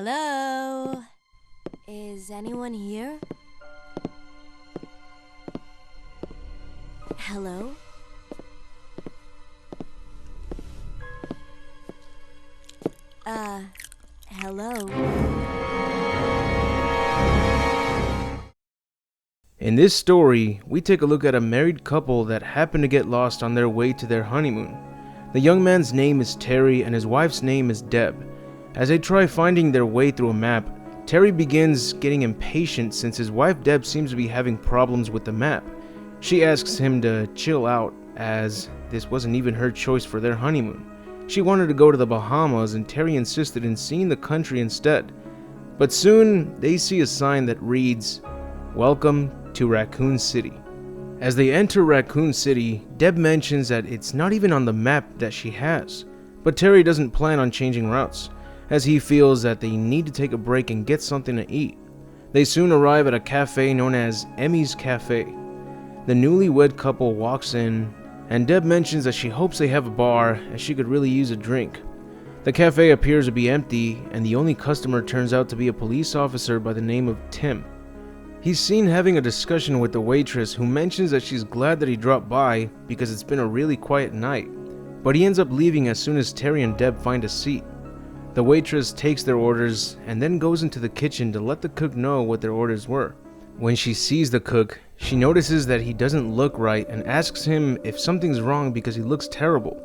Hello? Is anyone here? Hello? Hello? In this story, we take a look at a married couple that happen to get lost on their way to their honeymoon. The young man's name is Terry and his wife's name is Deb. As they try finding their way through a map, Terry begins getting impatient since his wife Deb seems to be having problems with the map. She asks him to chill out as this wasn't even her choice for their honeymoon. She wanted to go to the Bahamas and Terry insisted in seeing the country instead. But soon they see a sign that reads, "Welcome to Raccoon City." As they enter Raccoon City, Deb mentions that it's not even on the map that she has. But Terry doesn't plan on changing routes, as he feels that they need to take a break and get something to eat. They soon arrive at a cafe known as Emmy's Café. The newlywed couple walks in, and Deb mentions that she hopes they have a bar as she could really use a drink. The cafe appears to be empty, and the only customer turns out to be a police officer by the name of Tim. He's seen having a discussion with the waitress, who mentions that she's glad that he dropped by because it's been a really quiet night, but he ends up leaving as soon as Terry and Deb find a seat. The waitress takes their orders and then goes into the kitchen to let the cook know what their orders were. When she sees the cook, she notices that he doesn't look right and asks him if something's wrong because he looks terrible.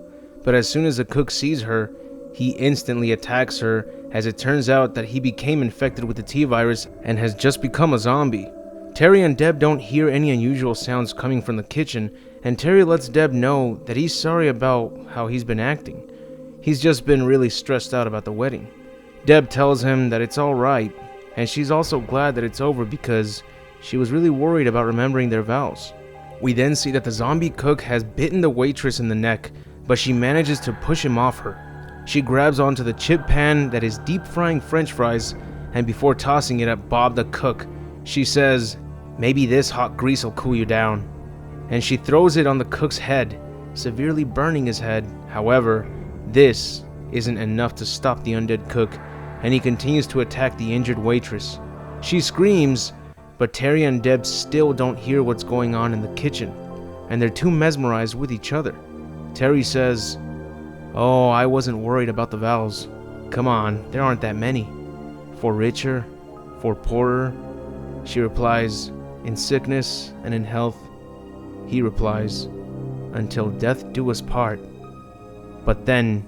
But as soon as the cook sees her, he instantly attacks her, as it turns out that he became infected with the T-virus and has just become a zombie. Terry and Deb don't hear any unusual sounds coming from the kitchen, and Terry lets Deb know that he's sorry about how he's been acting. He's just been really stressed out about the wedding. Deb tells him that it's alright, and she's also glad that it's over because she was really worried about remembering their vows. We then see that the zombie cook has bitten the waitress in the neck, but she manages to push him off her. She grabs onto the chip pan that is deep frying french fries, and before tossing it at Bob the cook, she says, "Maybe this hot grease will cool you down." And she throws it on the cook's head, severely burning his head. However, this isn't enough to stop the undead cook, and he continues to attack the injured waitress. She screams, but Terry and Deb still don't hear what's going on in the kitchen, and they're too mesmerized with each other. Terry says, "Oh, I wasn't worried about the vows. Come on, there aren't that many. For richer, for poorer." She replies, "In sickness and in health." He replies, "Until death do us part." But then,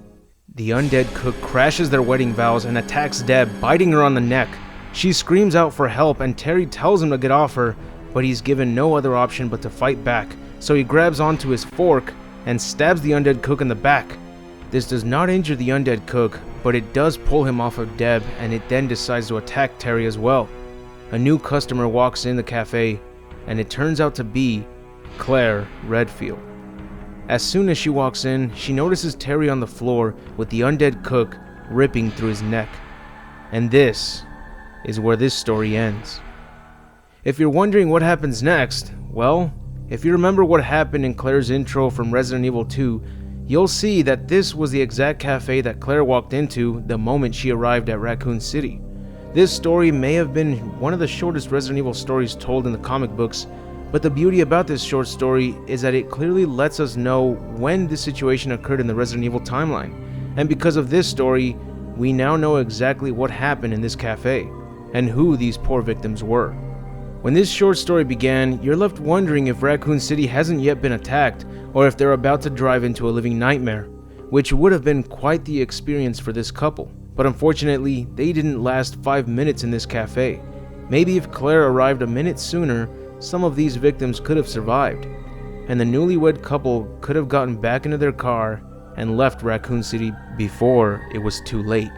the undead cook crashes their wedding vows and attacks Deb, biting her on the neck. She screams out for help and Terry tells him to get off her, but he's given no other option but to fight back. So he grabs onto his fork and stabs the undead cook in the back. This does not injure the undead cook, but it does pull him off of Deb, and it then decides to attack Terry as well. A new customer walks in the cafe, and it turns out to be Claire Redfield. As soon as she walks in, she notices Terry on the floor with the undead cook ripping through his neck. And this is where this story ends. If you're wondering what happens next, well, if you remember what happened in Claire's intro from Resident Evil 2, you'll see that this was the exact cafe that Claire walked into the moment she arrived at Raccoon City. This story may have been one of the shortest Resident Evil stories told in the comic books, but the beauty about this short story is that it clearly lets us know when this situation occurred in the Resident Evil timeline. And because of this story, we now know exactly what happened in this cafe, and who these poor victims were. When this short story began, you're left wondering if Raccoon City hasn't yet been attacked, or if they're about to drive into a living nightmare, which would have been quite the experience for this couple. But unfortunately, they didn't last 5 minutes in this cafe. Maybe if Claire arrived a minute sooner, some of these victims could have survived, and the newlywed couple could have gotten back into their car and left Raccoon City before it was too late.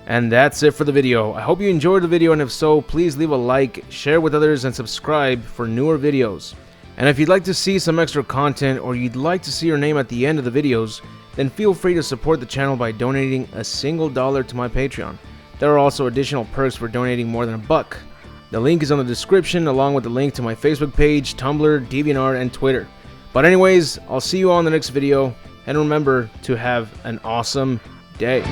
And that's it for the video. I hope you enjoyed the video, and if so, please leave a like, share with others, and subscribe for newer videos. And if you'd like to see some extra content, or you'd like to see your name at the end of the videos, then feel free to support the channel by donating a single dollar to my Patreon. There are also additional perks for donating more than $1. The link is on the description, along with the link to my Facebook page, Tumblr, DeviantArt, and Twitter. But anyways, I'll see you all in the next video, and remember to have an awesome day.